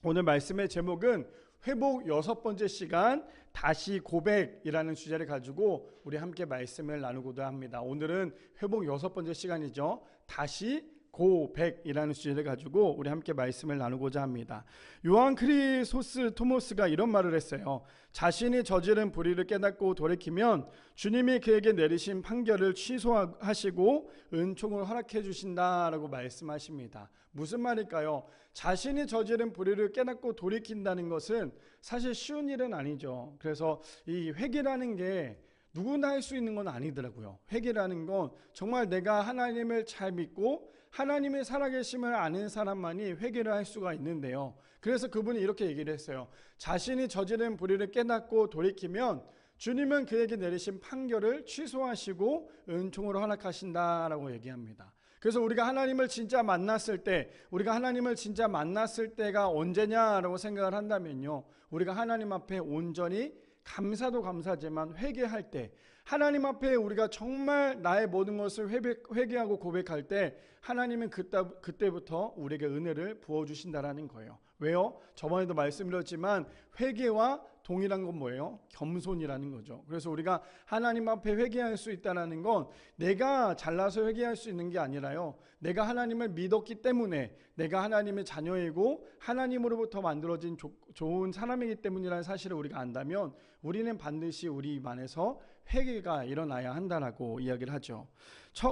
오늘 말씀의 제목은 회복 6번째 시간 다시 고백이라는 주제를 가지고 우리 함께 말씀을 나누고자 합니다. 오늘은 회복 6번째 시간이죠. 다시 고백이라는 주제를 가지고 우리 함께 말씀을 나누고자 합니다. 요한 크리소스토모스가 이런 말을 했어요. 자신이 저지른 불의를 깨닫고 돌이키면 주님이 그에게 내리신 판결을 취소하시고 은총을 허락해 주신다라고 말씀하십니다. 무슨 말일까요? 자신이 저지른 불의를 깨닫고 돌이킨다는 것은 사실 쉬운 일은 아니죠. 그래서 이 회개라는 게 누구나 할 수 있는 건 아니더라고요. 회개라는 건 정말 내가 하나님을 잘 믿고 하나님의 살아계심을 아는 사람만이 회개를 할 수가 있는데요. 그래서 그분이 이렇게 얘기를 했어요. 자신이 저지른 불의를 깨닫고 돌이키면 주님은 그에게 내리신 판결을 취소하시고 은총으로 허락하신다라고 얘기합니다. 그래서 우리가 하나님을 진짜 만났을 때, 우리가 하나님을 진짜 만났을 때가 언제냐라고 생각을 한다면요, 우리가 하나님 앞에 온전히 감사도 감사지만 회개할 때, 하나님 앞에 우리가 정말 나의 모든 것을 회개하고 고백할 때 하나님은 그때부터 우리에게 은혜를 부어주신다라는 거예요. 왜요? 저번에도 말씀드렸지만 회개와 동일한 건 뭐예요? 겸손이라는 거죠. 그래서 우리가 하나님 앞에 회개할 수 있다는 건 내가 잘나서 회개할 수 있는 게 아니라요, 내가 하나님을 믿었기 때문에, 내가 하나님의 자녀이고 하나님으로부터 만들어진 좋은 사람이기 때문이라는 사실을 우리가 안다면 우리는 반드시 우리 입 안에서 회개가 일어나야 한다라고 이야기를 하죠.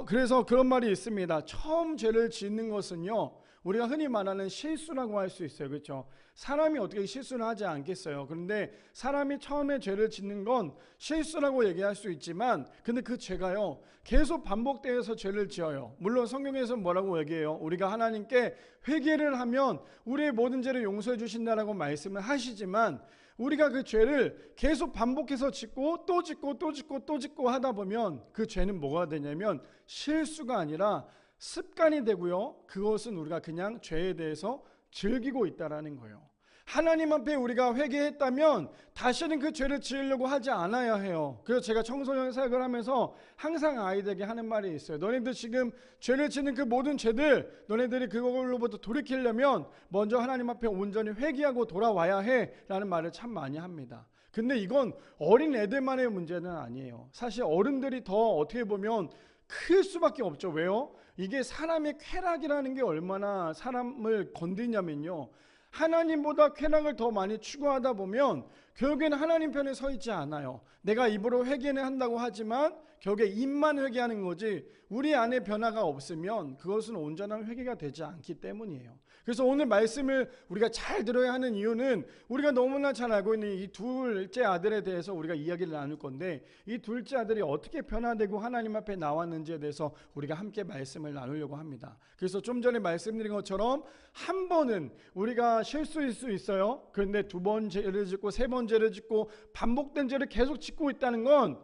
그래서 그런 말이 있습니다. 처음 죄를 짓는 것은요, 우리가 흔히 말하는 실수라고 할 수 있어요. 그렇죠? 사람이 어떻게 실수를 하지 않겠어요? 그런데 사람이 처음에 죄를 짓는 건 실수라고 얘기할 수 있지만, 근데 그 죄가요, 계속 반복되어서 죄를 지어요. 물론 성경에서 뭐라고 얘기해요? 우리가 하나님께 회개를 하면 우리의 모든 죄를 용서해 주신다라고 말씀을 하시지만, 우리가 그 죄를 계속 반복해서 짓고 또 짓고 또 짓고 또 짓고 하다 보면 그 죄는 뭐가 되냐면 실수가 아니라 습관이 되고요, 그것은 우리가 그냥 죄에 대해서 즐기고 있다라는 거예요. 하나님 앞에 우리가 회개했다면 다시는 그 죄를 지으려고 하지 않아야 해요. 그래서 제가 청소년 사역을 하면서 항상 아이들에게 하는 말이 있어요. 너네들 지금 죄를 짓는 그 모든 죄들, 너네들이 그걸로부터 돌이키려면 먼저 하나님 앞에 온전히 회개하고 돌아와야 해 라는 말을 참 많이 합니다. 근데 이건 어린 애들만의 문제는 아니에요. 사실 어른들이 더 어떻게 보면 클 수밖에 없죠. 왜요? 이게 사람의 쾌락이라는 게 얼마나 사람을 건드냐면요, 하나님보다 쾌락을 더 많이 추구하다 보면 결국에는 하나님 편에 서 있지 않아요. 내가 입으로 회개는 한다고 하지만 결국에 입만 회개하는 거지 우리 안에 변화가 없으면 그것은 온전한 회개가 되지 않기 때문이에요. 그래서 오늘 말씀을 우리가 잘 들어야 하는 이유는 우리가 너무나 잘 알고 있는 이 둘째 아들에 대해서 우리가 이야기를 나눌 건데, 이 둘째 아들이 어떻게 변화되고 하나님 앞에 나왔는지에 대해서 우리가 함께 말씀을 나누려고 합니다. 그래서 좀 전에 말씀드린 것처럼 한 번은 우리가 실수일 수 있어요. 그런데 두 번 죄를 짓고 세 번 죄를 짓고 반복된 죄를 계속 짓고 있다는 건,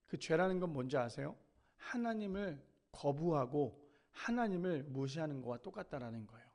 그 죄라는 건 뭔지 아세요? 하나님을 거부하고 하나님을 무시하는 것과 똑같다라는 거예요.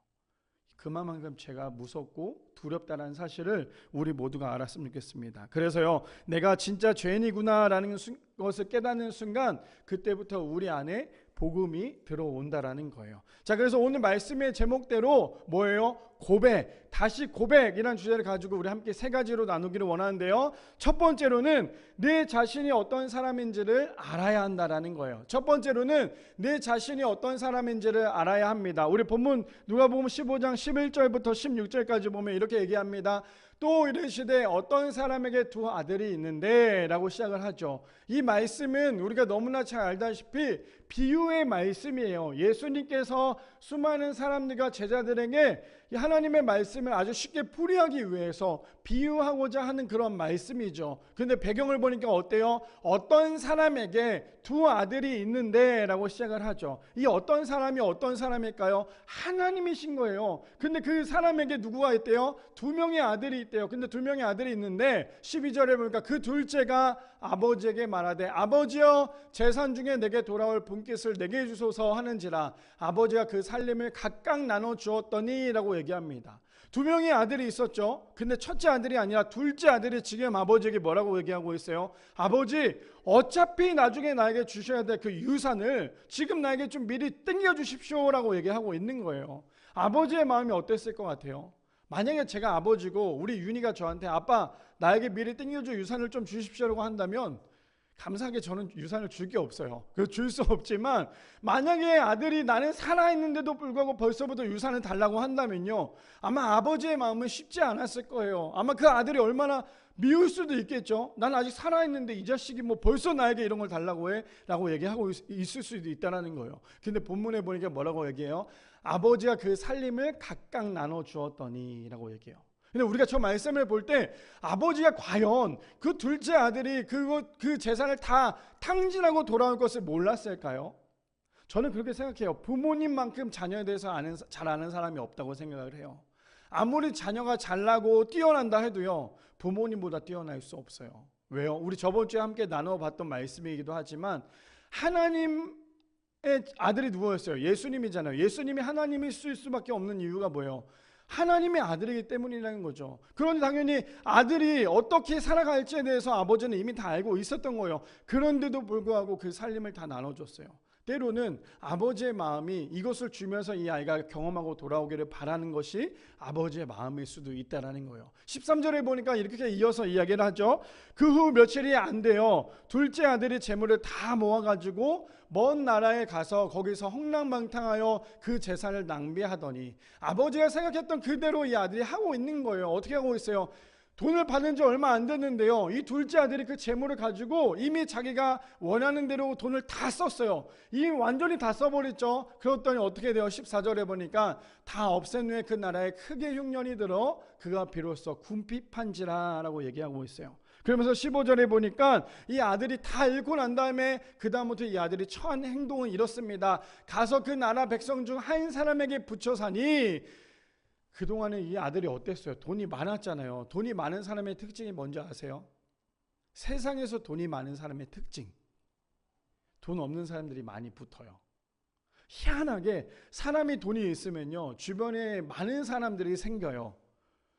그만큼 죄가 무섭고 두렵다는 사실을 우리 모두가 알았으면 좋겠습니다. 그래서요, 내가 진짜 죄인이구나라는 것을 깨닫는 순간 그때부터 우리 안에 복음이 들어온다라는 거예요. 자, 그래서 오늘 말씀의 제목대로 뭐예요? 고백, 다시 고백이라는 주제를 가지고 우리 함께 세 가지로 나누기를 원하는데요. 첫 번째로는 내 자신이 어떤 사람인지를 알아야 한다라는 거예요. 첫 번째로는 내 자신이 어떤 사람인지를 알아야 합니다. 우리 본문 누가복음 15장 11절부터 16절까지 보면 이렇게 얘기합니다. 또 이르시되 어떤 사람에게 두 아들이 있는데 라고 시작을 하죠. 이 말씀은 우리가 너무나 잘 알다시피 비유의 말씀이에요. 예수님께서 수많은 사람들과 제자들에게 하나님의 말씀을 아주 쉽게 풀이하기 위해서 비유하고자 하는 그런 말씀이죠. 그런데 배경을 보니까 어때요? 어떤 사람에게 두 아들이 있는데 라고 시작을 하죠. 이 어떤 사람이 어떤 사람일까요? 하나님이신 거예요. 근데 그 사람에게 누구가 있대요? 두 명의 아들이 있대요. 근데 두 명의 아들이 있는데 12절에 보니까 그 둘째가 아버지에게 말하되 아버지여 재산 중에 내게 돌아올 분깃을 내게 주소서 하는지라 아버지가 그 살림을 각각 나눠 주었더니 라고 얘기합니다. 두 명의 아들이 있었죠. 근데 첫째 아들이 아니라 둘째 아들이 지금 아버지에게 뭐라고 얘기하고 있어요? 아버지, 어차피 나중에 나에게 주셔야 될 그 유산을 지금 나에게 좀 미리 땡겨 주십시오 라고 얘기하고 있는 거예요. 아버지의 마음이 어땠을 것 같아요? 만약에 제가 아버지고 우리 윤희가 저한테 아빠 나에게 미리 땡겨줘 유산을 좀 주십시오라고 한다면 감사하게 저는 유산을 줄 게 없어요. 줄 수 없지만 만약에 아들이 나는 살아있는데도 불구하고 벌써부터 유산을 달라고 한다면요, 아마 아버지의 마음은 쉽지 않았을 거예요. 아마 그 아들이 얼마나 미울 수도 있겠죠. 난 아직 살아있는데 이 자식이 뭐 벌써 나에게 이런 걸 달라고 해? 라고 얘기하고 있을 수도 있다는 거예요. 근데 본문에 보니까 뭐라고 얘기해요? 아버지가 그 살림을 각각 나눠 주었더니 라고 얘기해요. 근데 우리가 저 말씀을 볼 때 아버지가 과연 그 둘째 아들이 그 재산을 다 탕진하고 돌아올 것을 몰랐을까요? 저는 그렇게 생각해요. 부모님만큼 자녀에 대해서 잘 아는 사람이 없다고 생각을 해요. 아무리 자녀가 잘나고 뛰어난다 해도요, 부모님보다 뛰어날 수 없어요. 왜요? 우리 저번 주에 함께 나눠봤던 말씀이기도 하지만 하나님의 아들이 누구였어요? 예수님이잖아요. 예수님이 하나님일 수밖에 없는 이유가 뭐예요? 하나님의 아들이기 때문이라는 거죠. 그런데 당연히 아들이 어떻게 살아갈지에 대해서 아버지는 이미 다 알고 있었던 거예요. 그런데도 불구하고 그 살림을 다 나눠줬어요. 때로는 아버지의 마음이 이것을 주면서 이 아이가 경험하고 돌아오기를 바라는 것이 아버지의 마음일 수도 있다는 거예요. 13절에 보니까 이렇게 이어서 이야기를 하죠. 그 후 며칠이 안 돼요. 둘째 아들이 재물을 다 모아가지고 먼 나라에 가서 거기서 헛랑망탕하여 그 재산을 낭비하더니, 아버지가 생각했던 그대로 이 아들이 하고 있는 거예요. 어떻게 하고 있어요? 돈을 받은 지 얼마 안 됐는데요, 이 둘째 아들이 그 재물을 가지고 이미 자기가 원하는 대로 돈을 다 썼어요. 이미 완전히 다 써버렸죠. 그랬더니 어떻게 돼요? 14절에 보니까 다 없앤 후에 그 나라에 크게 흉년이 들어 그가 비로소 궁핍한지라 라고 얘기하고 있어요. 그러면서 15절에 보니까 이 아들이 다 잃고 난 다음에 그 다음부터 이 아들이 처한 행동은 이렇습니다. 가서 그 나라 백성 중 한 사람에게 붙여 사니, 그동안에 이 아들이 어땠어요? 돈이 많았잖아요. 돈이 많은 사람의 특징이 뭔지 아세요? 세상에서 돈이 많은 사람의 특징, 돈 없는 사람들이 많이 붙어요. 희한하게 사람이 돈이 있으면요, 주변에 많은 사람들이 생겨요.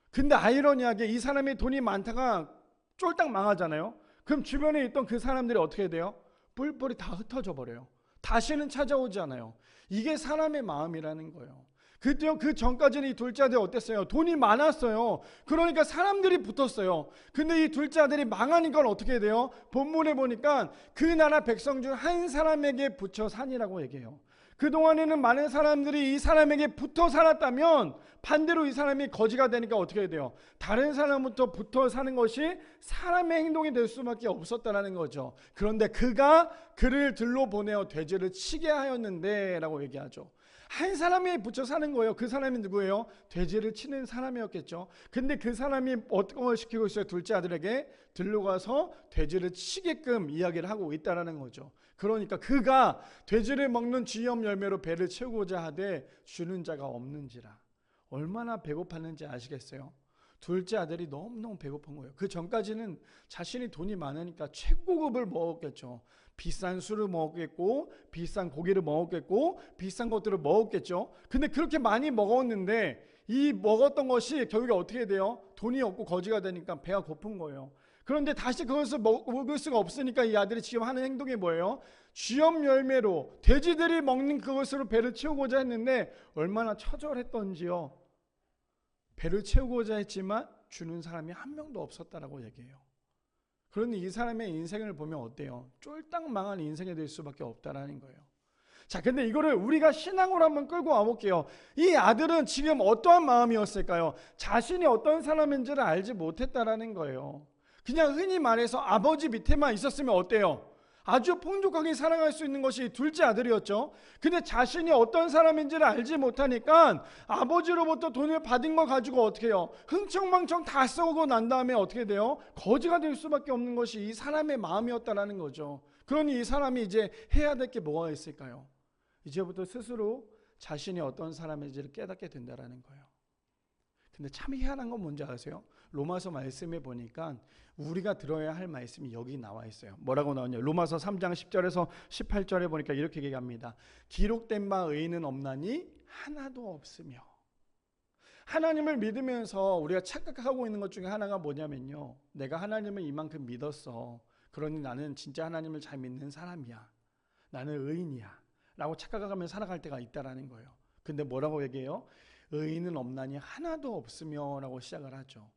근데 아이러니하게 이 사람이 돈이 많다가 쫄딱 망하잖아요. 그럼 주변에 있던 그 사람들이 어떻게 돼요? 뿔뿔이 다 흩어져 버려요. 다시는 찾아오지 않아요. 이게 사람의 마음이라는 거예요. 그 전까지는 이 둘째 아들이 어땠어요? 돈이 많았어요. 그러니까 사람들이 붙었어요. 근데 이 둘째 아들이 망하니까 어떻게 돼요? 본문에 보니까 그 나라 백성 중 한 사람에게 붙여 사니라고 얘기해요. 그동안에는 많은 사람들이 이 사람에게 붙어 살았다면 반대로 이 사람이 거지가 되니까 어떻게 돼요? 다른 사람부터 붙어 사는 것이 사람의 행동이 될 수밖에 없었다는 거죠. 그런데 그가 그를 들로 보내어 돼지를 치게 하였는데 라고 얘기하죠. 한 사람이 붙여 사는 거예요. 그 사람이 누구예요? 돼지를 치는 사람이었겠죠. 근데 그 사람이 어떤 걸 시키고 있어요? 둘째 아들에게 들로 가서 돼지를 치게끔 이야기를 하고 있다는 거죠. 그러니까 그가 돼지를 먹는 쥐염 열매로 배를 채우고자 하되 주는 자가 없는지라. 얼마나 배고팠는지 아시겠어요? 둘째 아들이 너무너무 배고픈 거예요. 그 전까지는 자신이 돈이 많으니까 최고급을 먹었겠죠. 비싼 술을 먹었겠고, 비싼 고기를 먹었겠고, 비싼 것들을 먹었겠죠. 근데 그렇게 많이 먹었는데 이 먹었던 것이 결국에 어떻게 돼요? 돈이 없고 거지가 되니까 배가 고픈 거예요. 그런데 다시 그것을 먹을 수가 없으니까 이 아들이 지금 하는 행동이 뭐예요? 쥐염 열매로 돼지들이 먹는 그것으로 배를 채우고자 했는데 얼마나 처절했던지요. 배를 채우고자 했지만 주는 사람이 한 명도 없었다라고 얘기해요. 그런데 이 사람의 인생을 보면 어때요? 쫄딱 망한 인생이 될 수밖에 없다라는 거예요. 자, 근데 이거를 우리가 신앙으로 한번 끌고 와볼게요. 이 아들은 지금 어떠한 마음이었을까요? 자신이 어떤 사람인지를 알지 못했다라는 거예요. 그냥 흔히 말해서 아버지 밑에만 있었으면 어때요? 아주 풍족하게 살아갈 수 있는 것이 둘째 아들이었죠. 근데 자신이 어떤 사람인지를 알지 못하니까 아버지로부터 돈을 받은 거 가지고 어떻게 해요? 흥청망청 다 써오고 난 다음에 어떻게 돼요? 거지가 될 수밖에 없는 것이 이 사람의 마음이었다라는 거죠. 그러니 이 사람이 이제 해야 될 게 뭐가 있을까요? 이제부터 스스로 자신이 어떤 사람인지를 깨닫게 된다라는 거예요. 근데 참 희한한 건 뭔지 아세요? 로마서 말씀에 보니까 우리가 들어야 할 말씀이 여기 나와 있어요. 뭐라고 나오냐? 로마서 3장 10절에서 18절에 보니까 이렇게 얘기합니다. 기록된 바 의인은 없나니 하나도 없으며. 하나님을 믿으면서 우리가 착각하고 있는 것 중에 하나가 뭐냐면요, 내가 하나님을 이만큼 믿었어, 그러니 나는 진짜 하나님을 잘 믿는 사람이야, 나는 의인이야 라고 착각하며 살아갈 때가 있다라는 거예요. 근데 뭐라고 얘기해요? 의인은 없나니 하나도 없으며 라고 시작을 하죠.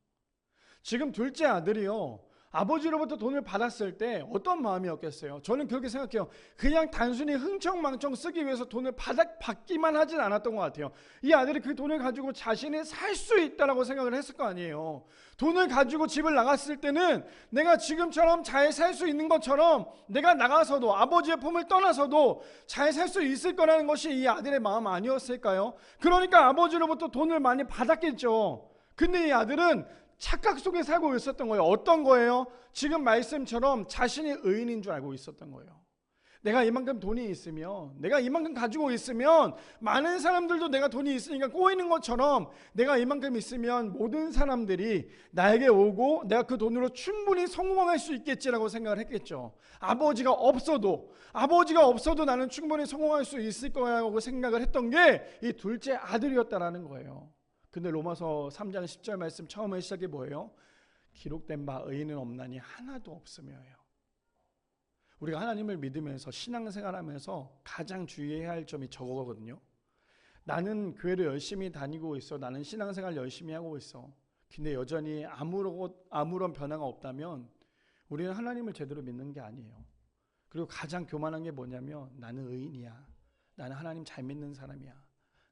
지금 둘째 아들이요, 아버지로부터 돈을 받았을 때 어떤 마음이었겠어요? 저는 그렇게 생각해요. 그냥 단순히 흥청망청 쓰기 위해서 돈을 받기만 하진 않았던 것 같아요. 이 아들이 그 돈을 가지고 자신이 살 수 있다라고 생각을 했을 거 아니에요. 돈을 가지고 집을 나갔을 때는 내가 지금처럼 잘 살 수 있는 것처럼 내가 나가서도, 아버지의 품을 떠나서도 잘 살 수 있을 거라는 것이 이 아들의 마음 아니었을까요? 그러니까 아버지로부터 돈을 많이 받았겠죠. 근데 이 아들은 착각 속에 살고 있었던 거예요. 어떤 거예요? 지금 말씀처럼 자신이 의인인 줄 알고 있었던 거예요. 내가 이만큼 돈이 있으면, 내가 이만큼 가지고 있으면 많은 사람들도 내가 돈이 있으니까 꼬이는 것처럼 내가 이만큼 있으면 모든 사람들이 나에게 오고 내가 그 돈으로 충분히 성공할 수 있겠지라고 생각을 했겠죠. 아버지가 없어도 나는 충분히 성공할 수 있을 거라고 생각을 했던 게 이 둘째 아들이었다라는 거예요. 근데 로마서 3장 10절 말씀 처음에 시작이 뭐예요? 기록된 바 의인은 없나니 하나도 없으며요. 우리가 하나님을 믿으면서 신앙생활하면서 가장 주의해야 할 점이 저거거든요. 나는 교회를 열심히 다니고 있어. 나는 신앙생활 열심히 하고 있어. 근데 여전히 아무런 변화가 없다면 우리는 하나님을 제대로 믿는 게 아니에요. 그리고 가장 교만한 게 뭐냐면 나는 의인이야. 나는 하나님 잘 믿는 사람이야.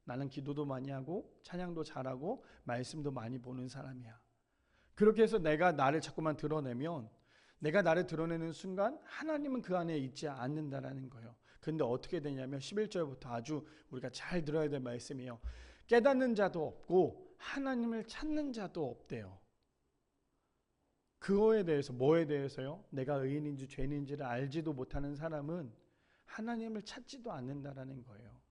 나는 기도도 많이 하고 찬양도 잘하고 말씀도 많이 보는 사람이야. 그렇게 해서 내가 나를 자꾸만 드러내면, 내가 나를 드러내는 순간 하나님은 그 안에 있지 않는다라는 거예요. 근데 어떻게 되냐면 11절부터 아주 우리가 잘 들어야 될 말씀이에요. 깨닫는 자도 없고 하나님을 찾는 자도 없대요. 그거에 대해서, 뭐에 대해서요? 내가 의인인지 죄인인지를 알지도 못하는 사람은 하나님을 찾지도 않는다라는 거예요.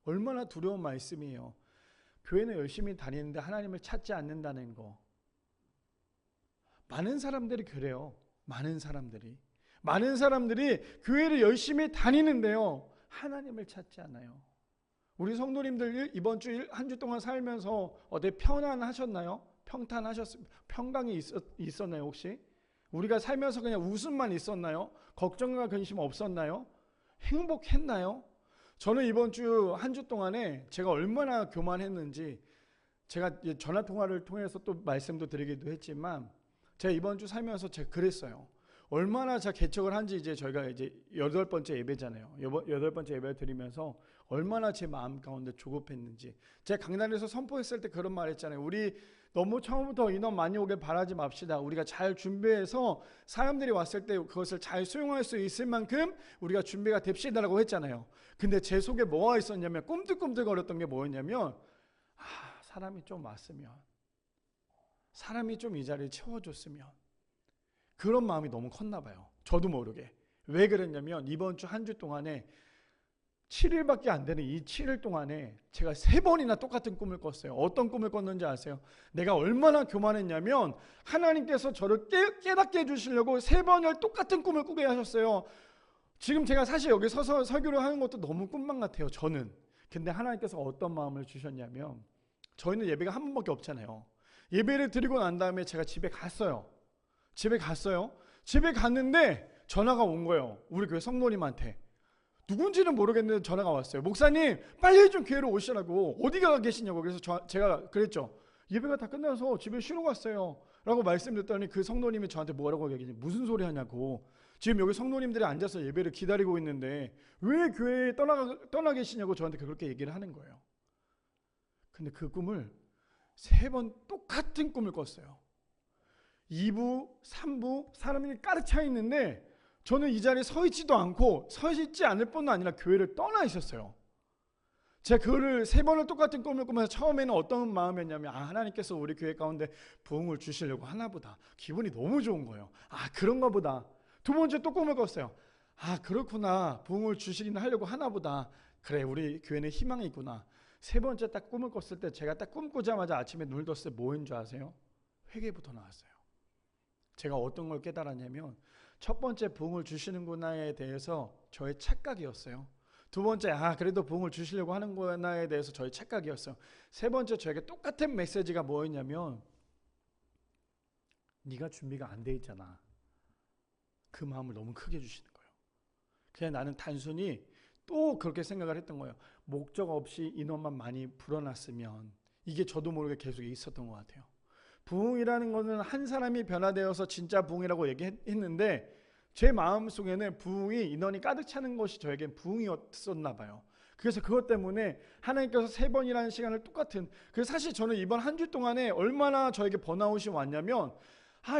얼마나 두려운 말씀이에요. 교회는 열심히 다니는데 하나님을 찾지 않는다는 거. 많은 사람들이 그래요. 많은 사람들이 교회를 열심히 다니는데요, 하나님을 찾지 않아요. 우리 성도님들 이번 주 한 주 동안 살면서 어디 평안하셨나요? 평강이 있었나요 혹시? 우리가 살면서 그냥 웃음만 있었나요? 걱정과 근심 없었나요? 행복했나요? 저는 이번 주 한 주 동안에 제가 얼마나 교만했는지, 제가 전화통화를 통해서 또 말씀도 드리기도 했지만 제가 이번 주 살면서 제가 그랬어요. 얼마나 제가 개척을 한지, 이제 저희가 이제 8번째 예배잖아요. 8번째 예배를 드리면서 얼마나 제 마음 가운데 조급했는지. 제가 강단에서 선포했을 때 그런 말 했잖아요. 우리 너무 처음부터 인원 많이 오길 바라지 맙시다. 우리가 잘 준비해서 사람들이 왔을 때 그것을 잘 수용할 수 있을 만큼 우리가 준비가 됩시다라고 했잖아요. 근데 제 속에 뭐가 있었냐면, 꿈틀꿈틀거렸던 게 뭐였냐면, 사람이 좀 왔으면, 사람이 좀 이 자리를 채워줬으면, 그런 마음이 너무 컸나 봐요. 저도 모르게. 왜 그랬냐면 이번 주 한 주 동안에 7일밖에 안 되는 이 7일 동안에 제가 3번이나 똑같은 꿈을 꿨어요. 어떤 꿈을 꿨는지 아세요? 내가 얼마나 교만했냐면 하나님께서 저를 깨닫게 해주시려고 3번을 똑같은 꿈을 꾸게 하셨어요. 지금 제가 사실 여기 서서 설교를 하는 것도 너무 꿈만 같아요, 저는. 근데 하나님께서 어떤 마음을 주셨냐면, 저희는 예배가 한 번밖에 없잖아요. 예배를 드리고 난 다음에 제가 집에 갔어요. 집에 갔는데 전화가 온 거예요. 우리 교회 성도님한테. 누군지는 모르겠는데 전화가 왔어요. 목사님 빨리 좀 교회로 오시라고. 어디가 계시냐고. 그래서 제가 그랬죠. 예배가 다 끝나서 집에 쉬러 갔어요 라고 말씀드렸더니 그 성도님이 저한테 뭐라고 얘기했냐면, 무슨 소리 하냐고. 지금 여기 성도님들이 앉아서 예배를 기다리고 있는데 왜 교회에 떠나 계시냐고 저한테 그렇게 얘기를 하는 거예요. 근데 그 꿈을 3번 똑같은 꿈을 꿨어요. 2부, 3부 사람이 가득 차 있는데 저는 이 자리에 서 있지도 않고, 서 있지 않을 뿐만 아니라 교회를 떠나 있었어요. 제가 그거를 3번을 똑같은 꿈을 꾸면서 처음에는 어떤 마음이었냐면, 하나님께서 우리 교회 가운데 부흥을 주시려고 하나보다. 기분이 너무 좋은 거예요. 그런가 보다. 2번째 또 꿈을 꿨어요. 그렇구나. 부흥을 주시긴 하려고 하나보다. 그래, 우리 교회는 희망이 있구나. 3번째 딱 꿈을 꿨을 때, 제가 딱 꿈꾸자마자 아침에 눈을 떴을 때 뭐인 줄 아세요? 회개부터 나왔어요. 제가 어떤 걸 깨달았냐면, 첫 번째 부흥을 주시는구나에 대해서 저의 착각이었어요. 2번째 그래도 부흥을 주시려고 하는구나에 대해서 저의 착각이었어요. 3번째 저에게 똑같은 메시지가 뭐였냐면, 네가 준비가 안 돼 있잖아. 그 마음을 너무 크게 주시는 거예요. 그냥 나는 단순히 또 그렇게 생각을 했던 거예요. 목적 없이 인원만 많이 불어났으면, 이게 저도 모르게 계속 있었던 것 같아요. 부흥이라는 것은 한 사람이 변화되어서 진짜 부흥이라고 얘기했는데, 제 마음속에는 부흥이 인원이 가득 차는 것이 저에겐 부흥이었었나 봐요. 그래서 그것 때문에 하나님께서 3번이라는 시간을 똑같은, 그래서 사실 저는 이번 한 주 동안에 얼마나 저에게 번아웃이 왔냐면,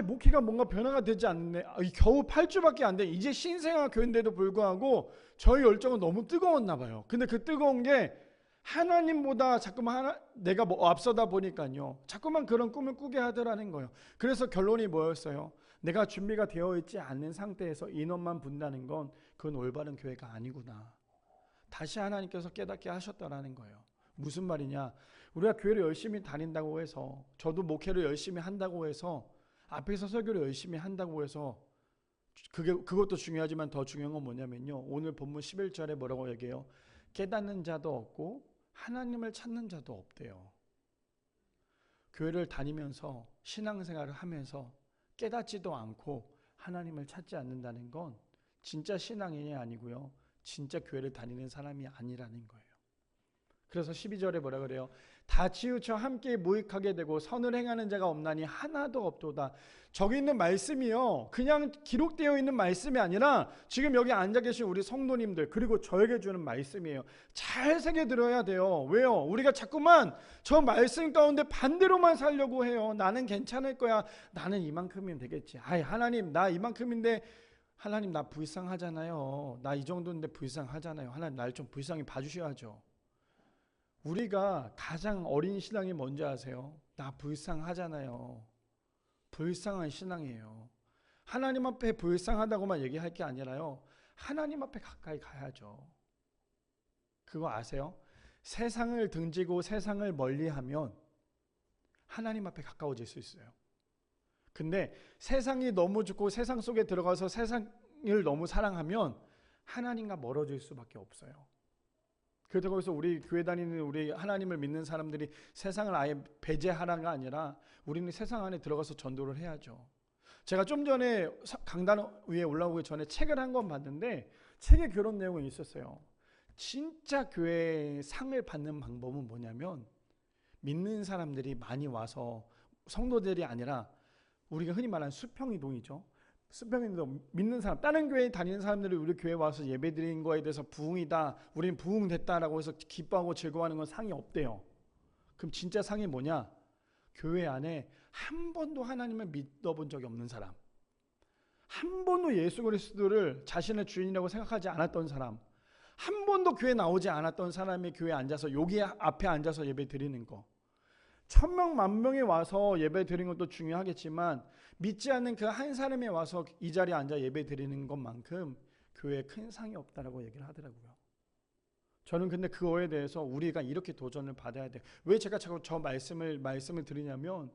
목회가 뭔가 변화가 되지 않네. 겨우 8주밖에 안 돼. 이제 신생아 교회인데도 불구하고 저희 열정은 너무 뜨거웠나 봐요. 근데 그 뜨거운 게 하나님보다 자꾸만 내가 앞서다 보니까요, 자꾸만 그런 꿈을 꾸게 하더라는 거예요. 그래서 결론이 뭐였어요? 내가 준비가 되어 있지 않는 상태에서 인원만 분다는 건 그건 올바른 교회가 아니구나. 다시 하나님께서 깨닫게 하셨다라는 거예요. 무슨 말이냐? 우리가 교회를 열심히 다닌다고 해서, 저도 목회를 열심히 한다고 해서, 앞에서 설교를 열심히 한다고 해서, 그것도 중요하지만 더 중요한 건 뭐냐면요, 오늘 본문 11절에 뭐라고 얘기해요? 깨닫는 자도 없고 하나님을 찾는 자도 없대요. 교회를 다니면서 신앙생활을 하면서 깨닫지도 않고 하나님을 찾지 않는다는 건 진짜 신앙인이 아니고요, 진짜 교회를 다니는 사람이 아니라는 거예요. 그래서 12절에 뭐라 그래요? 다 치우쳐 함께 무익하게 되고 선을 행하는 자가 없나니 하나도 없도다. 저기 있는 말씀이요, 그냥 기록되어 있는 말씀이 아니라 지금 여기 앉아 계신 우리 성도님들, 그리고 저에게 주는 말씀이에요. 잘 새겨 들어야 돼요. 왜요? 우리가 자꾸만 저 말씀 가운데 반대로만 살려고 해요. 나는 괜찮을 거야. 나는 이만큼이면 되겠지. 하나님 나 이만큼인데, 하나님 나 불쌍하잖아요. 나 이 정도인데 불쌍하잖아요. 하나님 날 좀 불쌍히 봐주셔야죠. 우리가 가장 어린 신앙이 뭔지 아세요? 나 불쌍하잖아요. 불쌍한 신앙이에요. 하나님 앞에 불쌍하다고만 얘기할 게 아니라요, 하나님 앞에 가까이 가야죠. 그거 아세요? 세상을 등지고 세상을 멀리하면 하나님 앞에 가까워질 수 있어요. 근데 세상이 너무 좋고 세상 속에 들어가서 세상을 너무 사랑하면 하나님과 멀어질 수밖에 없어요. 그렇다고 해서 우리 교회 다니는 우리 하나님을 믿는 사람들이 세상을 아예 배제하라가 아니라 우리는 세상 안에 들어가서 전도를 해야죠. 제가 좀 전에 강단 위에 올라오기 전에 책을 한 권 봤는데, 책에 그런 내용이 있었어요. 진짜 교회의 상을 받는 방법은 뭐냐면, 믿는 사람들이 많이 와서, 성도들이 아니라 우리가 흔히 말하는 수평이동이죠. 수평이동, 믿는 사람, 다른 교회에 다니는 사람들이 우리 교회에 와서 예배드린 거에 대해서 부흥이다, 우리는 부흥됐다라고 해서 기뻐하고 즐거워하는 건 상이 없대요. 그럼 진짜 상이 뭐냐? 교회 안에 한 번도 하나님을 믿어본 적이 없는 사람, 한 번도 예수 그리스도를 자신의 주인이라고 생각하지 않았던 사람, 한 번도 교회 나오지 않았던 사람이 교회에 앉아서, 여기 앞에 앉아서 예배 드리는 거, 1000명, 10,000명이 와서 예배 드리는 것도 중요하겠지만 믿지 않는 그 한 사람이 와서 이 자리에 앉아 예배 드리는 것만큼 교회에 큰 상이 없다라고 얘기를 하더라고요. 저는 근데 그거에 대해서 우리가 이렇게 도전을 받아야 돼요. 왜 제가 자꾸 저 말씀을 드리냐면,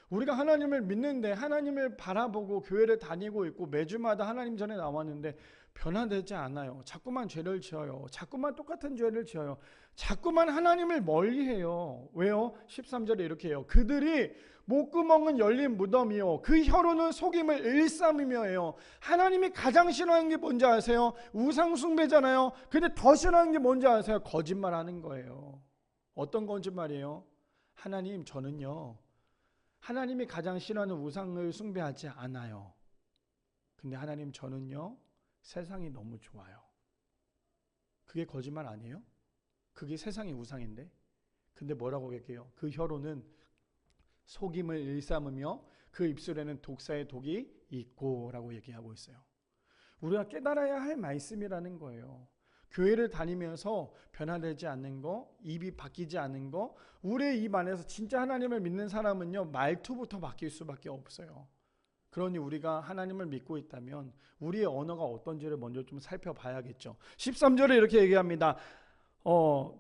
우리가 하나님을 믿는데, 하나님을 바라보고 교회를 다니고 있고 매주마다 하나님 전에 나왔는데 변화되지 않아요. 자꾸만 죄를 지어요. 자꾸만 똑같은 죄를 지어요. 자꾸만 하나님을 멀리해요. 왜요? 13절에 이렇게 해요. 그들이 목구멍은 열린 무덤이요, 그 혀로는 속임을 일삼으며 해요. 하나님이 가장 싫어하는 게 뭔지 아세요? 우상 숭배잖아요. 근데 더 싫어하는 게 뭔지 아세요? 거짓말하는 거예요. 어떤 거짓말이에요? 하나님, 저는요, 하나님이 가장 싫어하는 우상을 숭배하지 않아요. 근데 하나님, 저는요, 세상이 너무 좋아요. 그게 거짓말 아니에요? 그게 세상의 우상인데. 근데 뭐라고 얘기해요? 그 혀로는 속임을 일삼으며 그 입술에는 독사의 독이 있고 라고 얘기하고 있어요. 우리가 깨달아야 할 말씀이라는 거예요. 교회를 다니면서 변화되지 않는 거, 입이 바뀌지 않는 거, 우리의 입 안에서 진짜 하나님을 믿는 사람은요, 말투부터 바뀔 수밖에 없어요. 그러니 우리가 하나님을 믿고 있다면 우리의 언어가 어떤지를 먼저 좀 살펴봐야겠죠. 13절에 이렇게 얘기합니다.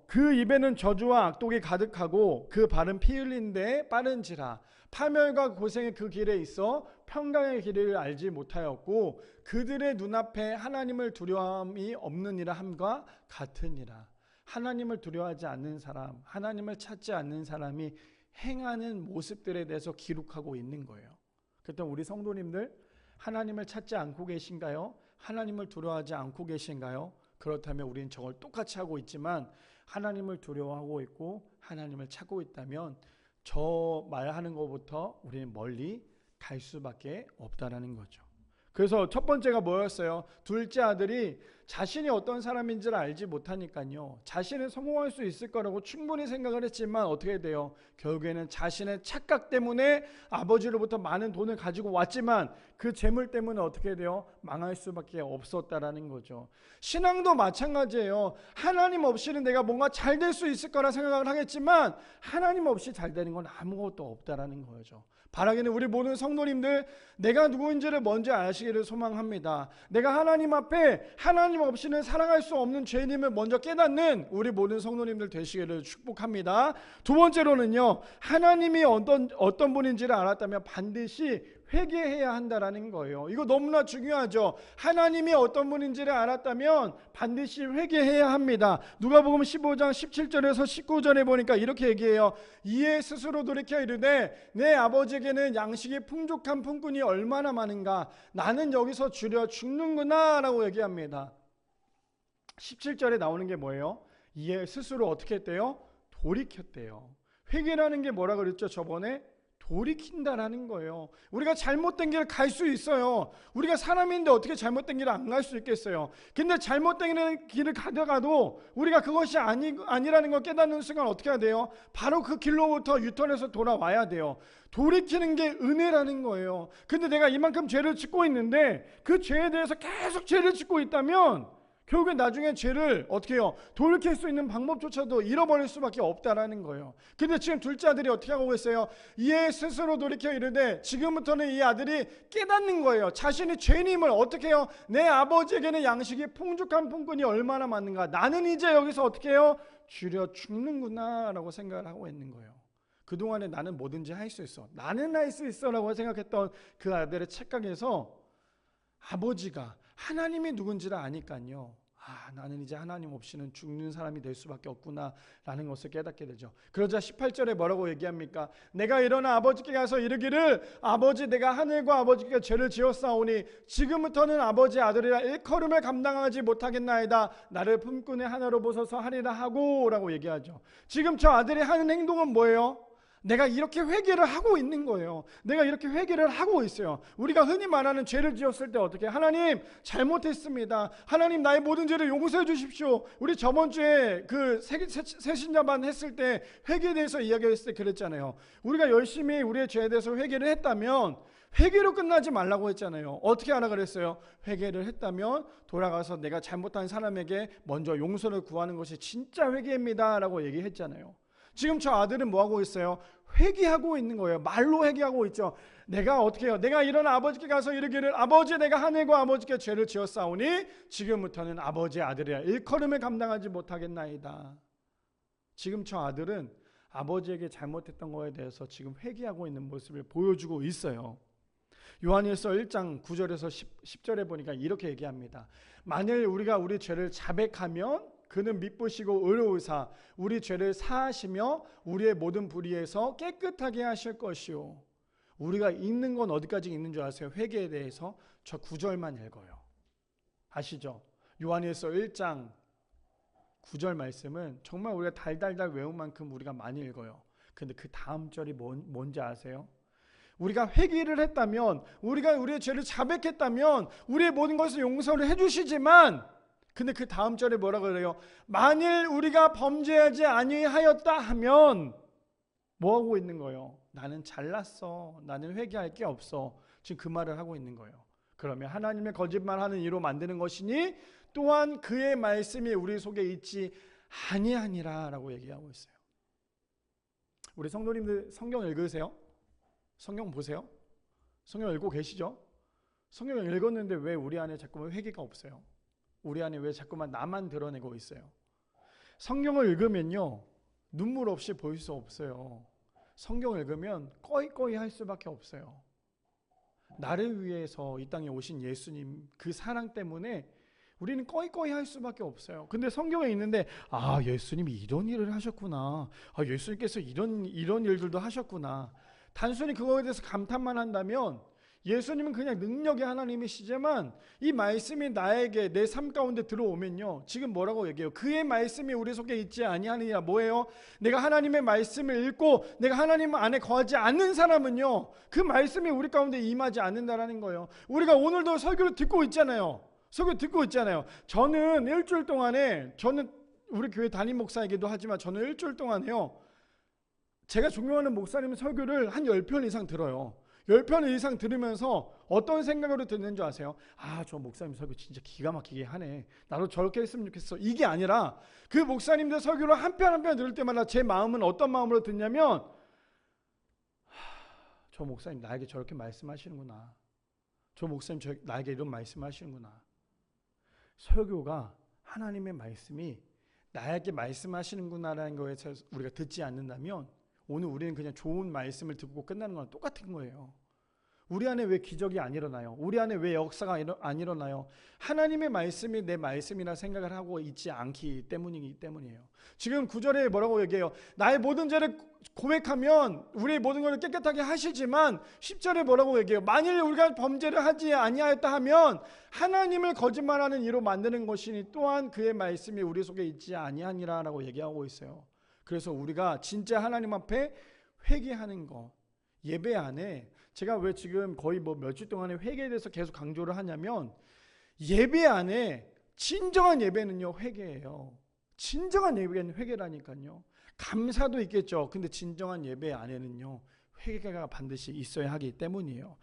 그 입에는 저주와 악독이 가득하고 그 발은 피 흘린 데 빠른지라. 파멸과 고생의 그 길에 있어 평강의 길을 알지 못하였고 그들의 눈앞에 하나님을 두려움이 없느니라 함과 같으니라. 하나님을 두려워하지 않는 사람, 하나님을 찾지 않는 사람이 행하는 모습들에 대해서 기록하고 있는 거예요. 그렇다면 우리 성도님들, 하나님을 찾지 않고 계신가요? 하나님을 두려워하지 않고 계신가요? 그렇다면 우리는 저걸 똑같이 하고 있지만 하나님을 두려워하고 있고 하나님을 찾고 있다면 저 말하는 것부터 우리는 멀리 갈 수밖에 없다라는 거죠. 그래서 첫 번째가 뭐였어요? 둘째 아들이 자신이 어떤 사람인지를 알지 못하니까요, 자신은 성공할 수 있을 거라고 충분히 생각을 했지만 어떻게 돼요? 결국에는 자신의 착각 때문에 아버지로부터 많은 돈을 가지고 왔지만 그 재물 때문에 어떻게 돼요? 망할 수밖에 없었다라는 거죠. 신앙도 마찬가지예요. 하나님 없이는 내가 뭔가 잘 될 수 있을 거라 생각을 하겠지만 하나님 없이 잘 되는 건 아무것도 없다라는 거죠. 바라기는 우리 모든 성도님들 내가 누구인지를 먼저 아시기를 소망합니다. 내가 하나님 앞에 하나님 없이는 살아갈 수 없는 죄인임을 먼저 깨닫는 우리 모든 성도님들 되시기를 축복합니다. 두 번째로는요, 하나님이 어떤 분인지를 알았다면 반드시 회개해야 한다라는 거예요. 이거 너무나 중요하죠. 하나님이 어떤 분인지를 알았다면 반드시 회개해야 합니다. 누가복음 15장 17절에서 19절에 보니까 이렇게 얘기해요. 이에 스스로 돌이켜 이르되 내 아버지에게는 양식이 풍족한 품꾼이 얼마나 많은가, 나는 여기서 주려 죽는구나 라고 얘기합니다. 17절에 나오는 게 뭐예요? 이에 스스로 어떻게 했대요? 돌이켰대요. 회개라는 게 뭐라 그랬죠? 저번에 돌이킨다라는 거예요. 우리가 잘못된 길을 갈 수 있어요. 우리가 사람인데 어떻게 잘못된 길을 안 갈 수 있겠어요? 근데 잘못된 길을 가다가도 우리가 그것이 아니라는 걸 깨닫는 순간 어떻게 해야 돼요? 바로 그 길로부터 유턴해서 돌아와야 돼요. 돌이키는 게 은혜라는 거예요. 근데 내가 이만큼 죄를 짓고 있는데 그 죄에 대해서 계속 죄를 짓고 있다면 결국에 나중에 죄를 어떻게 해요? 돌이킬 수 있는 방법조차도 잃어버릴 수밖에 없다라는 거예요. 근데 지금 둘째 아들이 어떻게 하고 있어요? 이에 스스로 돌이켜 이르되, 지금부터는 이 아들이 깨닫는 거예요. 자신이 죄인임을. 어떻게 해요? 내 아버지에게는 양식이 풍족한 품꾼이 얼마나 많은가, 나는 이제 여기서 어떻게 해요? 주려 죽는구나 라고 생각을 하고 있는 거예요. 그동안에 나는 뭐든지 할 수 있어, 나는 할 수 있어 라고 생각했던 그 아들의 착각에서 아버지가 하나님이 누군지를 아니까요, 나는 이제 하나님 없이는 죽는 사람이 될 수밖에 없구나 라는 것을 깨닫게 되죠. 그러자 18절에 뭐라고 얘기합니까? 내가 일어나 아버지께 가서 이르기를, 아버지 내가 하늘과 아버지께 죄를 지었사오니 지금부터는 아버지 아들이라 일컬음을 감당하지 못하겠나이다. 나를 품꾼의 하나로 보소서 하리라 하고 라고 얘기하죠. 지금 저 아들이 하는 행동은 뭐예요? 내가 이렇게 회개를 하고 있는 거예요. 내가 이렇게 회개를 하고 있어요. 우리가 흔히 말하는 죄를 지었을 때 어떻게, 하나님 잘못했습니다, 하나님 나의 모든 죄를 용서해 주십시오. 우리 저번 주에 그 새신자반 했을 때 회개에 대해서 이야기했을 때 그랬잖아요. 우리가 열심히 우리의 죄에 대해서 회개를 했다면 회개로 끝나지 말라고 했잖아요. 어떻게 하라 그랬어요? 회개를 했다면 돌아가서 내가 잘못한 사람에게 먼저 용서를 구하는 것이 진짜 회개입니다 라고 얘기했잖아요. 지금 저 아들은 뭐하고 있어요? 회개하고 있는 거예요. 말로 회개하고 있죠. 내가 어떻게 해요? 내가 일어나 아버지께 가서 이르기를, 아버지 내가 하늘과 아버지께 죄를 지었사오니 지금부터는 아버지의 아들이라 일컬음을 감당하지 못하겠나이다. 지금 저 아들은 아버지에게 잘못했던 거에 대해서 지금 회개하고 있는 모습을 보여주고 있어요. 요한일서 1장 9절에서 10절에 보니까 이렇게 얘기합니다. 만일 우리가 우리 죄를 자백하면 그는 미쁘시고 의로우사 우리 죄를 사하시며 우리의 모든 불의에서 깨끗하게 하실 것이요. 우리가 읽는 건 어디까지 읽는 줄 아세요? 회개에 대해서 저 9절만 읽어요. 아시죠? 요한일서 1장 9절 말씀은 정말 우리가 달달달 외운 만큼 우리가 많이 읽어요. 근데 그 다음 절이 뭔지 아세요? 우리가 회개를 했다면, 우리가 우리의 죄를 자백했다면 우리의 모든 것을 용서를 해주시지만, 근데 그 다음 절에 뭐라 그래요? 만일 우리가 범죄하지 아니하였다 하면 뭐 하고 있는 거예요? 나는 잘났어, 나는 회개할 게 없어. 지금 그 말을 하고 있는 거예요. 그러면 하나님의 거짓말하는 이로 만드는 것이니 또한 그의 말씀이 우리 속에 있지 아니하니라 라고 얘기하고 있어요. 우리 성도님들 성경 읽으세요? 성경 보세요? 성경 읽고 계시죠? 성경 읽었는데 왜 우리 안에 자꾸만 회개가 없어요? 우리 안에 왜 자꾸만 나만 드러내고 있어요? 성경을 읽으면요, 눈물 없이 보일 수 없어요. 성경을 읽으면 꺼이꺼이 할 수밖에 없어요. 나를 위해서 이 땅에 오신 예수님 그 사랑 때문에 우리는 꺼이꺼이 할 수밖에 없어요. 근데 성경에 있는데 예수님이 이런 일을 하셨구나, 예수님께서 이런 일들도 하셨구나, 단순히 그거에 대해서 감탄만 한다면 예수님은 그냥 능력의 하나님이시지만 이 말씀이 나에게 내 삶 가운데 들어오면요, 지금 뭐라고 얘기해요? 그의 말씀이 우리 속에 있지 아니하느냐. 뭐예요? 내가 하나님의 말씀을 읽고 내가 하나님 안에 거하지 않는 사람은요, 그 말씀이 우리 가운데 임하지 않는다라는 거예요. 우리가 오늘도 설교를 듣고 있잖아요. 설교 듣고 있잖아요. 저는 일주일 동안에, 저는 우리 교회 담임 목사이기도 하지만 저는 일주일 동안에요, 제가 존경하는 목사님 설교를 한 10편 이상 들어요. 10편 이상 들으면서 어떤 생각으로 듣는 줄 아세요? 아, 저 목사님 설교 진짜 기가 막히게 하네. 나도 저렇게 했으면 좋겠어. 이게 아니라 그 목사님들 설교를 한 편 한 편 들을 때마다 제 마음은 어떤 마음으로 듣냐면, 저 목사님 나에게 저렇게 말씀하시는구나. 저 목사님 나에게 이런 말씀하시는구나. 설교가 하나님의 말씀이 나에게 말씀하시는구나라는 거에서 우리가 듣지 않는다면 오늘 우리는 그냥 좋은 말씀을 듣고 끝나는 거랑 똑같은 거예요. 우리 안에 왜 기적이 안 일어나요? 우리 안에 왜 역사가 안 일어나요? 하나님의 말씀이 내 말씀이라 생각을 하고 있지 않기 때문이에요. 지금 9절에 뭐라고 얘기해요? 나의 모든 죄를 고백하면 우리의 모든 것을 깨끗하게 하시지만 10절에 뭐라고 얘기해요? 만일 우리가 범죄를 하지 아니하였다 하면 하나님을 거짓말하는 이로 만드는 것이니 또한 그의 말씀이 우리 속에 있지 아니하니라라고 얘기하고 있어요. 그래서 우리가 진짜 하나님 앞에 회개하는 거, 예배 안에, 제가 왜 지금 거의 몇 주 동안에 회개에 대해서 계속 강조를 하냐면, 예배 안에 진정한 예배는요, 회개예요. 진정한 예배는 회개라니까요. 감사도 있겠죠. 근데 진정한 예배 안에는요, 회개가 반드시 있어야 하기 때문이에요.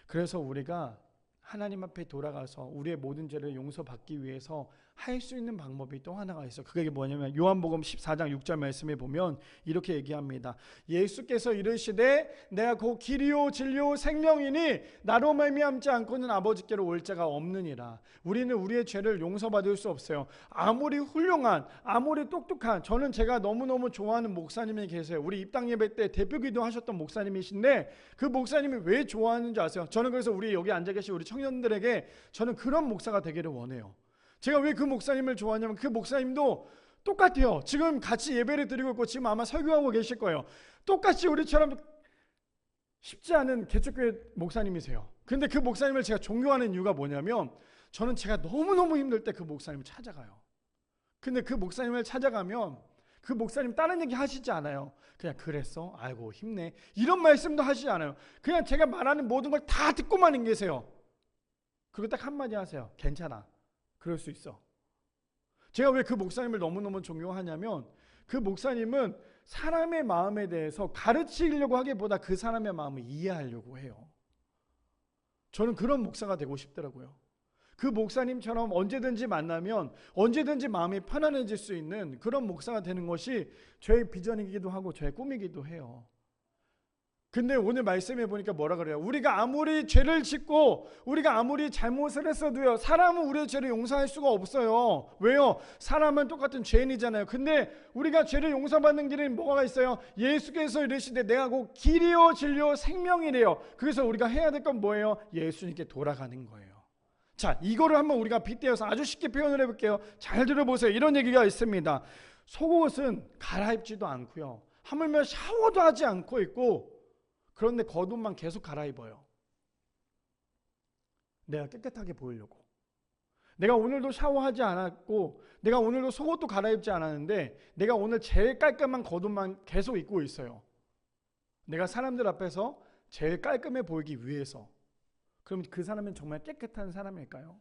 그래서 우리가 하나님 앞에 돌아가서 우리의 모든 죄를 용서받기 위해서 할 수 있는 방법이 또 하나가 있어요. 그게 뭐냐면 요한복음 14장 6절 말씀에 보면 이렇게 얘기합니다. 예수께서 이르시되 내가 곧 길이요 진리요 생명이니 나로 말미암지 않고는 아버지께로 올 자가 없느니라. 우리는 우리의 죄를 용서받을 수 없어요. 아무리 훌륭한, 아무리 똑똑한, 저는 제가 너무너무 좋아하는 목사님이 계세요. 우리 입당 예배 때 대표기도 하셨던 목사님이신데 그 목사님이 왜 좋아하는지 아세요? 저는 그래서 우리 여기 앉아 계신 우리 청년들에게 저는 그런 목사가 되기를 원해요. 제가 왜 그 목사님을 좋아하냐면 그 목사님도 똑같아요. 지금 같이 예배를 드리고 있고 지금 아마 설교하고 계실 거예요. 똑같이 우리처럼 쉽지 않은 개척교회 목사님이세요. 근데 그 목사님을 제가 존경하는 이유가 뭐냐면 저는 제가 너무너무 힘들 때 그 목사님을 찾아가요. 근데 그 목사님을 찾아가면 그 목사님 다른 얘기 하시지 않아요. 그냥 그랬어? 아이고 힘내. 이런 말씀도 하시지 않아요. 그냥 제가 말하는 모든 걸 다 듣고만 계세요. 그리고 딱 한마디 하세요. 괜찮아. 그럴 수 있어. 제가 왜 그 목사님을 너무너무 존경하냐면 그 목사님은 사람의 마음에 대해서 가르치려고 하기보다 그 사람의 마음을 이해하려고 해요. 저는 그런 목사가 되고 싶더라고요. 그 목사님처럼 언제든지 만나면 언제든지 마음이 편안해질 수 있는 그런 목사가 되는 것이 저의 비전이기도 하고 저의 꿈이기도 해요. 근데 오늘 말씀해 보니까 뭐라 그래요? 우리가 아무리 죄를 짓고 우리가 아무리 잘못을 했어도요, 사람은 우리의 죄를 용서할 수가 없어요. 왜요? 사람은 똑같은 죄인이잖아요. 근데 우리가 죄를 용서받는 길은 뭐가 있어요? 예수께서 이르시되 내가 곧 길이요 진리요 생명이래요. 그래서 우리가 해야 될 건 뭐예요? 예수님께 돌아가는 거예요. 자, 이거를 한번 우리가 빗대어서 아주 쉽게 표현을 해볼게요. 잘 들어보세요. 이런 얘기가 있습니다. 속옷은 갈아입지도 않고요, 하물며 샤워도 하지 않고 있고, 그런데 겉옷만 계속 갈아입어요. 내가 깨끗하게 보이려고. 내가 오늘도 샤워하지 않았고 내가 오늘도 속옷도 갈아입지 않았는데 내가 오늘 제일 깔끔한 겉옷만 계속 입고 있어요. 내가 사람들 앞에서 제일 깔끔해 보이기 위해서. 그럼 그 사람은 정말 깨끗한 사람일까요?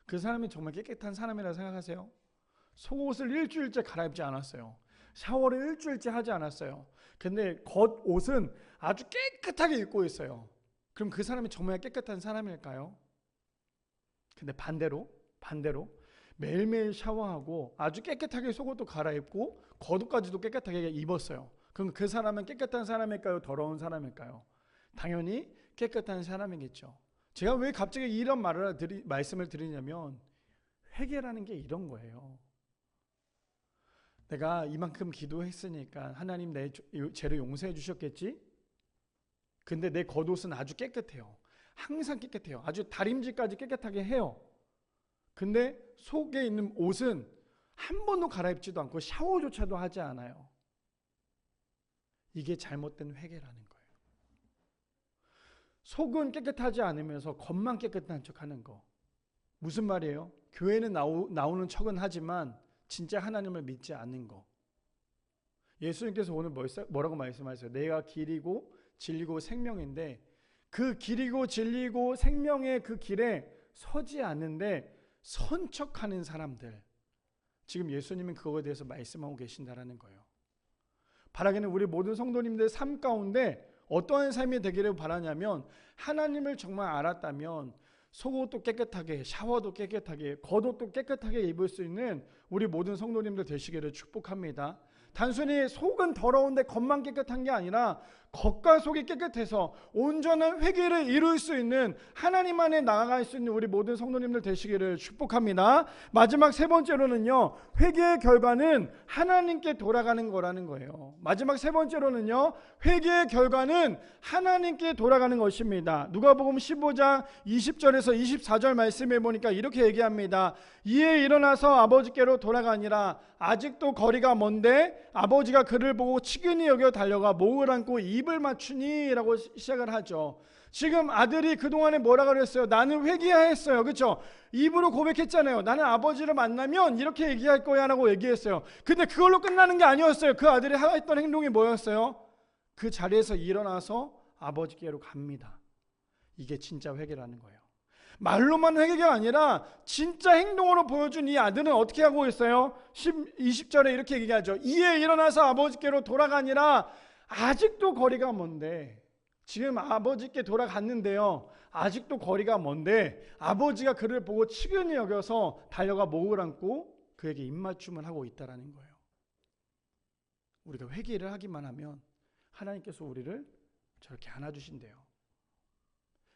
그 사람이 정말 깨끗한 사람이라고 생각하세요? 속옷을 일주일째 갈아입지 않았어요. 샤워를 일주일째 하지 않았어요. 근데 겉옷은 아주 깨끗하게 입고 있어요. 그럼 그 사람이 정말 깨끗한 사람일까요? 근데 반대로 매일매일 샤워하고 아주 깨끗하게 속옷도 갈아입고 겉옷까지도 깨끗하게 입었어요. 그럼 그 사람은 깨끗한 사람일까요? 더러운 사람일까요? 당연히 깨끗한 사람이겠죠. 제가 왜 갑자기 이런 말씀을 드리냐면 회개라는 게 이런 거예요. 내가 이만큼 기도했으니까 하나님 내 죄를 용서해 주셨겠지? 근데 내 겉옷은 아주 깨끗해요. 항상 깨끗해요. 아주 다림질까지 깨끗하게 해요. 근데 속에 있는 옷은 한 번도 갈아입지도 않고 샤워조차도 하지 않아요. 이게 잘못된 회개라는 거예요. 속은 깨끗하지 않으면서 겉만 깨끗한 척하는 거. 무슨 말이에요? 교회는 나오는 척은 하지만 진짜 하나님을 믿지 않는 거. 예수님께서 오늘 뭐라고 말씀하세요? 내가 길이고 진리고 생명인데 그 길이고 진리고 생명의 그 길에 서지 않는데 선척하는 사람들. 지금 예수님은 그거에 대해서 말씀하고 계신다라는 거예요. 바라기는 우리 모든 성도님들 삶 가운데 어떠한 삶이 되기를 바라냐면 하나님을 정말 알았다면 속옷도 깨끗하게, 샤워도 깨끗하게, 겉옷도 깨끗하게 입을 수 있는 우리 모든 성도님들 되시기를 축복합니다. 단순히 속은 더러운데 겉만 깨끗한 게 아니라 겉과 속이 깨끗해서 온전한 회개를 이룰 수 있는 하나님 안에 나아갈 수 있는 우리 모든 성도님들 되시기를 축복합니다. 마지막 세 번째로는요, 회개의 결과는 하나님께 돌아가는 거라는 거예요. 마지막 세 번째로는요, 회개의 결과는 하나님께 돌아가는 것입니다. 누가복음 15장 20절에서 24절 말씀해 보니까 이렇게 얘기합니다. 이에 일어나서 아버지께로 돌아가니라. 아직도 거리가 먼데 아버지가 그를 보고 치근히 여겨 달려가 목을 안고 입을 맞추니 라고 시작을 하죠. 지금 아들이 그동안에 뭐라 그랬어요? 나는 회개하였어요. 그렇죠? 입으로 고백했잖아요. 나는 아버지를 만나면 이렇게 얘기할 거야 라고 얘기했어요. 근데 그걸로 끝나는 게 아니었어요. 그 아들이 했던 행동이 뭐였어요? 그 자리에서 일어나서 아버지께로 갑니다. 이게 진짜 회개라는 거예요. 말로만 회개가 아니라 진짜 행동으로 보여준 이 아들은 어떻게 하고 있어요? 20절에 이렇게 얘기하죠. 이에 일어나서 아버지께로 돌아가니라. 아직도 거리가 먼데, 지금 아버지께 돌아갔는데요, 아직도 거리가 먼데 아버지가 그를 보고 치근히 여겨서 달려가 목을 안고 그에게 입맞춤을 하고 있다라는 거예요. 우리가 회개를 하기만 하면 하나님께서 우리를 저렇게 안아주신대요.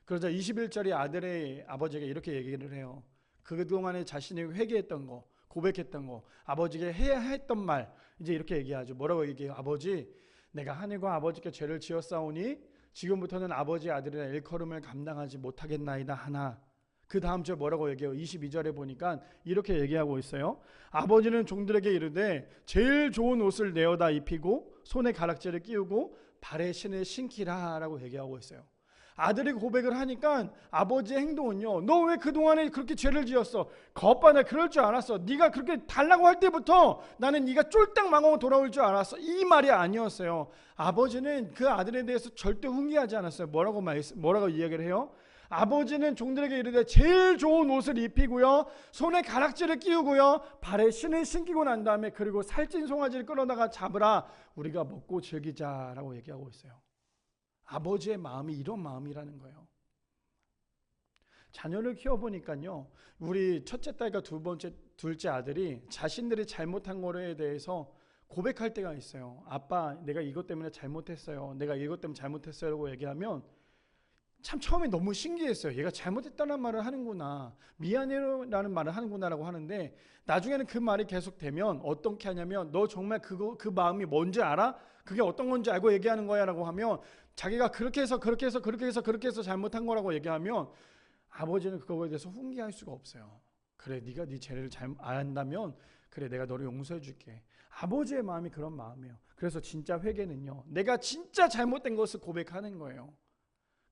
그러자 21절의 아들의 아버지가 이렇게 얘기를 해요. 그동안에 자신이 회개했던 거, 고백했던 거, 아버지에게 해야 했던 말, 이제 이렇게 얘기하죠. 뭐라고 얘기해요? 아버지, 내가 하늘과 아버지께 죄를 지었사오니 지금부터는 아버지의 아들이라 일컬음을 감당하지 못하겠나이다 하나. 그 다음 절 뭐라고 얘기해요? 22절에 보니까 이렇게 얘기하고 있어요. 아버지는 종들에게 이르되 제일 좋은 옷을 내어다 입히고 손에 가락지를 끼우고 발에 신을 신기라 라고 얘기하고 있어요. 아들이 고백을 하니까 아버지의 행동은요, 너 왜 그동안에 그렇게 죄를 지었어? 거봐, 나 그럴 줄 알았어. 네가 그렇게 달라고 할 때부터 나는 네가 쫄딱 망하고 돌아올 줄 알았어. 이 말이 아니었어요. 아버지는 그 아들에 대해서 절대 훈계하지 않았어요. 뭐라고 이야기를 해요? 아버지는 종들에게 이르되 제일 좋은 옷을 입히고요, 손에 가락지를 끼우고요, 발에 신을 신기고 난 다음에 그리고 살찐 송아지를 끌어다가 잡으라. 우리가 먹고 즐기자라고 얘기하고 있어요. 아버지의 마음이 이런 마음이라는 거예요. 자녀를 키워보니까요, 우리 첫째 딸과 둘째 아들이 자신들이 잘못한 거에 대해서 고백할 때가 있어요. 아빠, 내가 이것 때문에 잘못했어요. 내가 이것 때문에 잘못했어요 라고 얘기하면 참 처음에 너무 신기했어요. 얘가 잘못했다는 말을 하는구나, 미안해라는 말을 하는구나 라고 하는데, 나중에는 그 말이 계속되면 어떻게 하냐면, 너 정말 그 마음이 뭔지 알아? 그게 어떤 건지 알고 얘기하는 거야 라고 하면, 자기가 그렇게 해서 잘못한 거라고 얘기하면 아버지는 그거에 대해서 훈계할 수가 없어요. 그래, 네가 네 죄를 잘 안다면 그래, 내가 너를 용서해 줄게. 아버지의 마음이 그런 마음이에요. 그래서 진짜 회개는요, 내가 진짜 잘못된 것을 고백하는 거예요.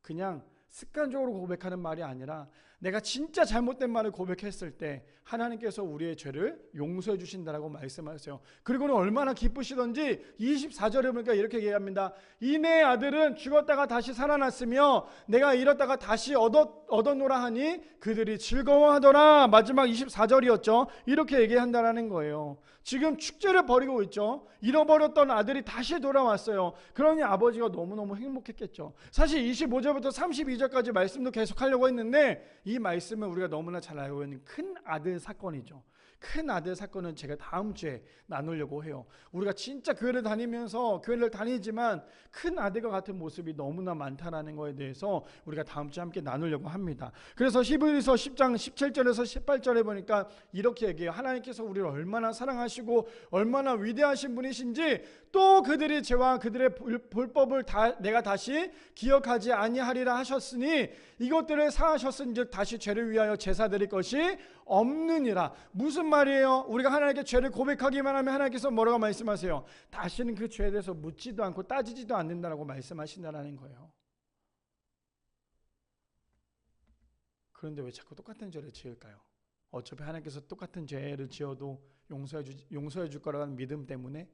그냥 습관적으로 고백하는 말이 아니라 내가 진짜 잘못된 말을 고백했을 때 하나님께서 우리의 죄를 용서해 주신다라고 말씀하세요. 그리고는 얼마나 기쁘시던지 24절에 보니까 이렇게 얘기합니다. 이내 아들은 죽었다가 다시 살아났으며 내가 잃었다가 다시 얻었노라 하니 그들이 즐거워하더라. 마지막 24절이었죠. 이렇게 얘기한다라는 거예요. 지금 축제를 벌이고 있죠. 잃어버렸던 아들이 다시 돌아왔어요. 그러니 아버지가 너무너무 행복했겠죠. 사실 25절부터 32절까지 말씀도 계속하려고 했는데 이 말씀은 우리가 너무나 잘 알고 있는 큰 아들 사건이죠. 큰 아들 사건은 제가 다음 주에 나누려고 해요. 우리가 진짜 교회를 다니지만 큰 아들과 같은 모습이 너무나 많다라는 거에 대해서 우리가 다음 주에 함께 나누려고 합니다. 그래서 히브리서 10장 17절에서 18절에 보니까 이렇게 얘기해요. 하나님께서 우리를 얼마나 사랑하시고 얼마나 위대하신 분이신지, 또 그들이 죄와 그들의 불법을 내가 다시 기억하지 아니하리라 하셨으니 이것들을 사하셨은즉 다시 죄를 위하여 제사 드릴 것이 없느니라. 무슨 말이에요? 우리가 하나님께 죄를 고백하기만 하면 하나님께서 뭐라고 말씀하세요? 다시는 그 죄에 대해서 묻지도 않고 따지지도 않는다라고 말씀하신다는 거예요. 그런데 왜 자꾸 똑같은 죄를 지을까요? 어차피 하나님께서 똑같은 죄를 지어도 용서해 줄 거라는 믿음 때문에.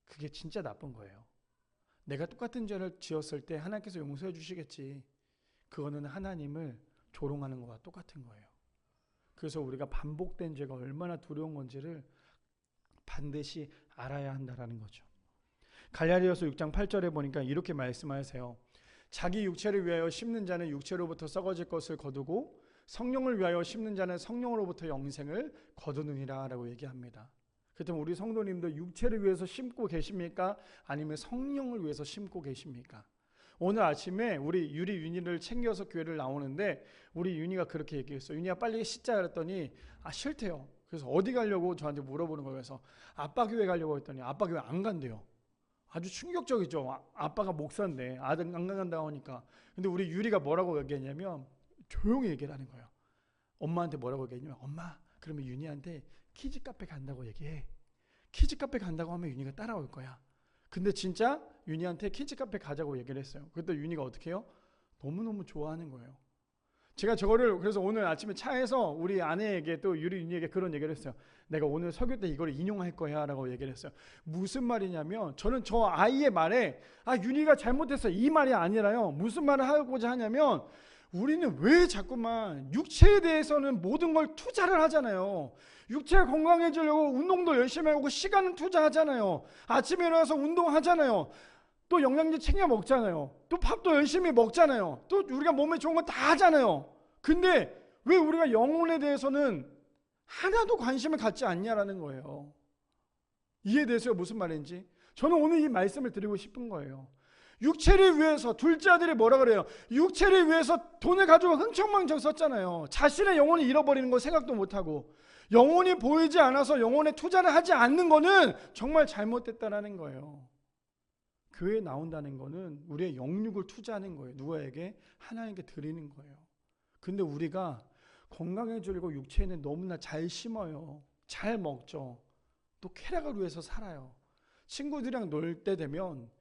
그게 진짜 나쁜 거예요. 내가 똑같은 죄를 지었을 때 하나님께서 용서해 주시겠지. 그거는 하나님을 조롱하는 것과 똑같은 거예요. 그래서 우리가 반복된 죄가 얼마나 두려운 건지를 반드시 알아야 한다라는 거죠. 갈라디아서 6장 8절에 보니까 이렇게 말씀하세요. 자기 육체를 위하여 심는 자는 육체로부터 썩어질 것을 거두고 성령을 위하여 심는 자는 성령으로부터 영생을 거두느니라 라고 얘기합니다. 그렇다면 우리 성도님도 육체를 위해서 심고 계십니까? 아니면 성령을 위해서 심고 계십니까? 오늘 아침에 우리 윤희를 챙겨서 교회를 나오는데 우리 윤희가 그렇게 얘기했어요. 윤희야 빨리 씻자 그랬더니 싫대요. 그래서 어디 가려고 저한테 물어보는 거예요. 그래서 아빠 교회 가려고 했더니 아빠 교회 안 간대요. 아주 충격적이죠. 아빠가 목사인데 아들 안 간다고 하니까. 근데 우리 유리가 뭐라고 얘기했냐면 조용히 얘기를 하는 거예요. 엄마한테 뭐라고 얘기했냐면 엄마 그러면 윤희한테 키즈 카페 간다고 얘기해. 키즈 카페 간다고 하면 윤희가 따라올 거야. 근데 진짜 윤희한테 키즈 카페 가자고 얘기를 했어요. 그때 윤희가 어떻게 해요? 너무너무 좋아하는 거예요. 제가 저거를 그래서 오늘 아침에 차에서 우리 아내에게 또 윤희에게 그런 얘기를 했어요. 내가 오늘 설교 때 이걸 인용할 거야 라고 얘기를 했어요. 무슨 말이냐면 저는 저 아이의 말에 윤희가 잘못했어 이 말이 아니라요. 무슨 말을 하고자 하냐면 우리는 왜 자꾸만 육체에 대해서는 모든 걸 투자를 하잖아요. 육체가 건강해지려고 운동도 열심히 하고 시간은 투자하잖아요. 아침에 일어나서 운동하잖아요. 또 영양제 챙겨 먹잖아요. 또 밥도 열심히 먹잖아요. 또 우리가 몸에 좋은 거 다 하잖아요. 근데 왜 우리가 영혼에 대해서는 하나도 관심을 갖지 않냐라는 거예요. 이해되세요? 무슨 말인지? 저는 오늘 이 말씀을 드리고 싶은 거예요. 육체를 위해서 둘째 아들이 뭐라 그래요? 육체를 위해서 돈을 가지고 흥청망청 썼잖아요. 자신의 영혼을 잃어버리는 거 생각도 못하고 영혼이 보이지 않아서 영혼에 투자를 하지 않는 거는 정말 잘못됐다라는 거예요. 교회에 나온다는 거는 우리의 영육을 투자하는 거예요. 누구에게? 하나님께 드리는 거예요. 근데 우리가 건강해지려고 육체에는 너무나 잘 심어요. 잘 먹죠. 또 쾌락을 위해서 살아요. 친구들이랑 놀 때 되면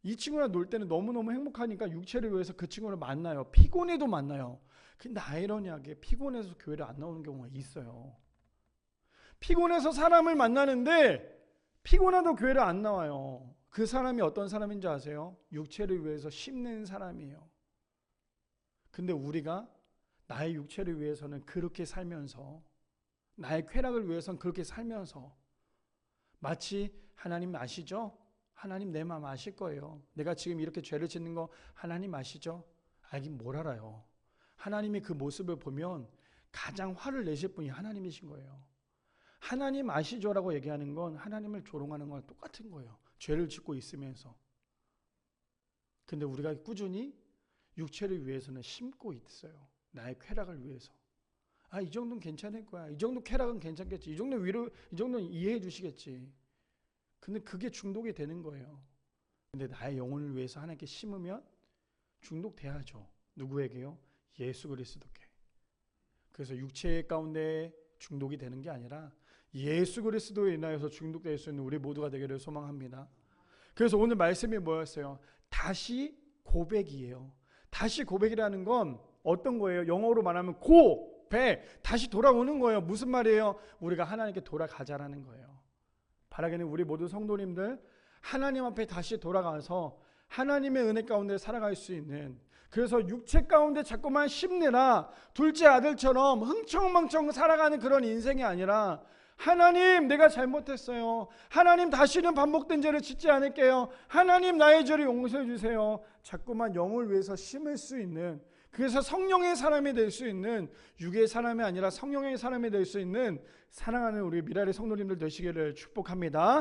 이 친구랑 놀 때는 너무너무 행복하니까 육체를 위해서 그 친구를 만나요. 피곤해도 만나요. 근데 아이러니하게 피곤해서 교회를 안 나오는 경우가 있어요. 피곤해서 사람을 만나는데 피곤해도 교회를 안 나와요. 그 사람이 어떤 사람인지 아세요? 육체를 위해서 심는 사람이에요. 근데 우리가 나의 육체를 위해서는 그렇게 살면서 나의 쾌락을 위해서는 그렇게 살면서 마치 하나님 아시죠? 하나님 내 마음 아실 거예요. 내가 지금 이렇게 죄를 짓는 거 하나님 아시죠? 알긴 뭘 알아요. 하나님이 그 모습을 보면 가장 화를 내실 분이 하나님이신 거예요. 하나님 아시죠라고 얘기하는 건 하나님을 조롱하는 거랑 똑같은 거예요. 죄를 짓고 있으면서. 근데 우리가 꾸준히 육체를 위해서는 심고 있어요. 나의 쾌락을 위해서. 이 정도는 괜찮을 거야. 이 정도 쾌락은 괜찮겠지. 이 정도 위로, 이 정도는 이해해 주시겠지. 근데 그게 중독이 되는 거예요. 근데 나의 영혼을 위해서 하나님께 심으면 중독돼야죠. 누구에게요? 예수 그리스도께. 그래서 육체 가운데 중독이 되는 게 아니라 예수 그리스도에 인하여서 중독될 수 있는 우리 모두가 되기를 소망합니다. 그래서 오늘 말씀이 뭐였어요? 다시 고백이에요. 다시 고백이라는 건 어떤 거예요? 영어로 말하면 고백, 다시 돌아오는 거예요. 무슨 말이에요? 우리가 하나님께 돌아가자라는 거예요. 바라기는 우리 모두 성도님들 하나님 앞에 다시 돌아가서 하나님의 은혜 가운데 살아갈 수 있는, 그래서 육체 가운데 자꾸만 심느라 둘째 아들처럼 흥청망청 살아가는 그런 인생이 아니라 하나님 내가 잘못했어요. 하나님 다시는 반복된 죄를 짓지 않을게요. 하나님 나의 죄를 용서해 주세요. 자꾸만 영을 위해서 심을 수 있는, 그래서 성령의 사람이 될 수 있는, 육의 사람이 아니라 성령의 사람이 될 수 있는 사랑하는 우리 미라리 성도님들 되시기를 축복합니다.